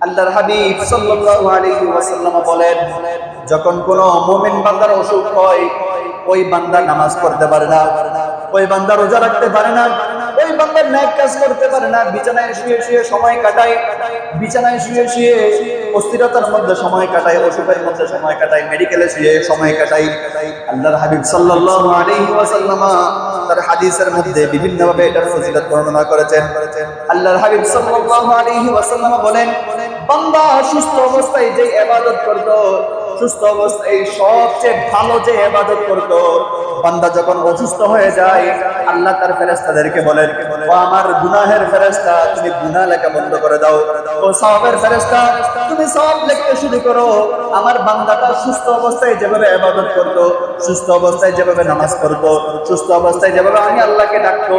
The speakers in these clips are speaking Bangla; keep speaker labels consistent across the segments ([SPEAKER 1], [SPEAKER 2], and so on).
[SPEAKER 1] আল্লাহর হাবিব সাল্লাল্লাহু আলাইহি ওয়াসাল্লাম বলেন, যখন কোনো মুমিন বান্দার অসুখ হয়, ওই বান্দা নামাজ পড়তে পারে না, ওই বান্দা রোজা রাখতে পারে না, ওই বান্দা নেক কাজ করতে পারে না, বিছানায় শুয়ে শুয়ে সময় কাটায়, বিছানায় শুয়ে শুয়ে অস্থিরতার মধ্যে সময় কাটায়, অসুখের মধ্যে সময় কাটায়, মেডিকেলে শুয়ে সময় কাটায়। আল্লাহর হাবিব সাল্লাল্লাহু আলাইহি ওয়াসাল্লাম তার হাদিসের মধ্যে বিভিন্নভাবে এটার ফজিলত বর্ণনা করেছেন। আল্লাহর হাবিব সাল্লাল্লাহু আলাইহি ওয়াসাল্লাম বলেন, বান্দা সুস্থ অবস্থায় যে ইবাদত করত, সুস্থ অবস্থায় সবচেয়ে ভালো যে ইবাদত করত, বান্দা যখন অসুস্থ হয়ে যায়, আল্লাহ তার ফেরেশতাদেরকে বলেন, ও আমার গুনাহের ফেরেশতা, তুমি গুনাহ লেখা বন্ধ করে দাও, ও সওয়াবের ফেরেশতা, তুমি সওয়াব লিখতে শুরু করো। আমার বান্দাটা সুস্থ অবস্থায় যেভাবে ইবাদত করত, সুস্থ অবস্থায় যেভাবে নামাজ পড়তো, সুস্থ অবস্থায় যেভাবে আমি আল্লাহকে ডাকতো,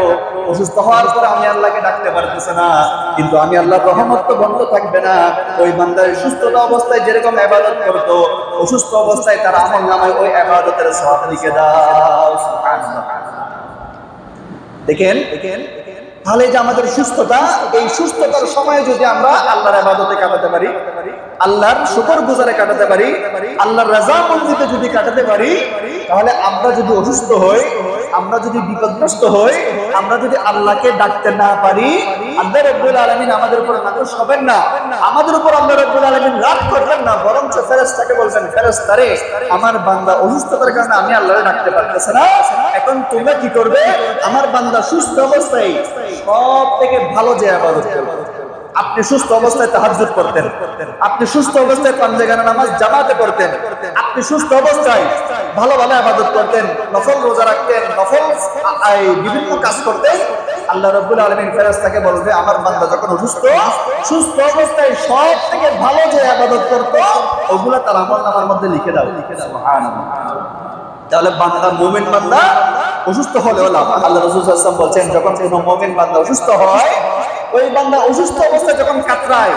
[SPEAKER 1] অসুস্থ হওয়ার পর আমি আল্লাহকে ডাকতে পারতেছে না, কিন্তু আমি আল্লাহর রহমত তো বন্ধ থাকবে না। ওই বান্দার সুস্থতা অবস্থায় যেরকম ইবাদত করতো, অসুস্থ অবস্থায় তার আমলনামায় ওই ইবাদতের সওয়াব লিখে দাও। সুবহানাল্লাহ। দেখেন তাহলে যে আমাদের সুস্থতা, এই সুস্থতার সময় যদি আমরা আল্লাহর ইবাদতে কাটাতে পারি, আল্লাহর শুকরগুজারে কাটাতে পারি, আল্লাহর রাজামন্দিতে যদি কাটাতে পারি, তাহলে আমরা যদি অসুস্থ হই, আমরা যদি বিপদগ্রস্ত হই, আমরা যদি আল্লাহকে ডাকতে না পারি, আল্লাহ রাব্বুল আলামিন আমাদের উপর নাখোশ হবেন না, আমাদের উপর আল্লাহ রাব্বুল আলামিন রাগ করবেন না, বরঞ্চ ফেরেশতাকে বলবেন, ফেরেশতারে আমার বান্দা অসুস্থতার কারণে আমি আল্লাহকে ডাকতে পারতেছে না, এখন তোমরা কি করবে, আমার বান্দা সুস্থ অবস্থায় সব থেকে ভালো যে ইবাদত করবে। আপনি সুস্থ অবস্থায় তাহাজ্জুদ করতেন, আপনি সুস্থ অবস্থায় পাঞ্জেগানা নামাজ জামাতে পড়তেন, আপনি সুস্থ অবস্থায় ভালো ভালো ইবাদত করতেন, নফল রোজা রাখতেন, নফল বিভিন্ন কাজ করতেন, আল্লাহ রাব্বুল আলামিন ফেরেশতাকে বলবে, আমার বান্দা যখন অসুস্থ, সুস্থ অবস্থায় সব থেকে ভালো যে ইবাদত করত, ওগুলা তার আমলনামার মধ্যে লিখে দাও। সুবহানাল্লাহ। তাহলে বান্দা, মুমিন বান্দা অসুস্থ হলেও লাভ। আল্লাহ রাসূল সাল্লাল্লাহু আলাইহি ওয়াসাল্লাম বলেন, যখন কোনো মুমিন বান্দা অসুস্থ হয়, ওই বান্দা অসুস্থ অবস্থায় যখন কাতরায়,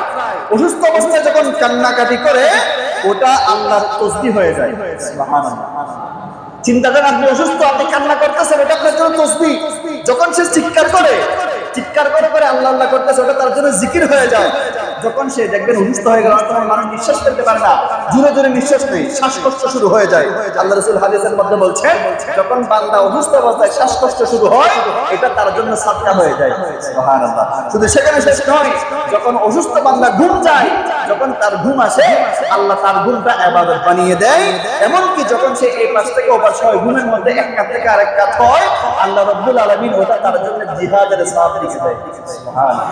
[SPEAKER 1] অসুস্থ অবস্থায় যখন কান্নাকাটি করে, ওটা আল্লাহর তাসবিহ হয়ে যায়। সুবহানাল্লাহ। চিন্তা করেন, আপনি অসুস্থ, আপনি কান্না করতেছেন, এটা আপনার জন্য তাসবিহ। যখন সে চিৎকার করে, চিৎকার করে করে আল্লাহ আল্লাহ করতেছে, ওটা তার জন্য জিকির হয়ে যায়। যখন সে দেখবেন অসুস্থ হয়ে গেল, তখন মানুষ নিঃশ্বাস ফেলতে পারে না, জোরে জোরে নিঃশ্বাস নেই, শ্বাসকষ্ট শুরু হয়ে যায়। আল্লাহ রাসূল হাদিসের মধ্যে বলছেন, যখন বান্দা অসুস্থ অবস্থায় শ্বাসকষ্ট শুরু হয়, এটা তার জন্য সাদকা হয়ে যায়। সুবহানাল্লাহ। শুধু সেখানে শেষ নয়, যখন অসুস্থ বান্দা ঘুম যায়, যখন তার ঘুম আসে, আল্লাহ তার ঘুমটা ইবাদত বানিয়ে দেয়। এমনকি যখন সে এই পাশ থেকে ও পাশ হয়, ঘুমের মধ্যে এক কাত থেকে আরেক কাত হয়, আল্লাহ রাব্বুল আলামিন ওটা তার জন্য জিহাদের সওয়াব লিখে দেয়। সুবহানাল্লাহ।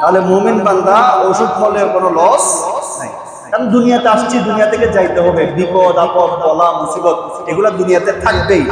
[SPEAKER 1] তাহলে মুমিন বান্দা অসুখ হলে কোনো লস নাই, কারণ দুনিয়াতে আসছি, দুনিয়া থেকে যাইতে হবে, বিপদ আপদ বলা মুসিবত এগুলা দুনিয়াতে থাকবেই।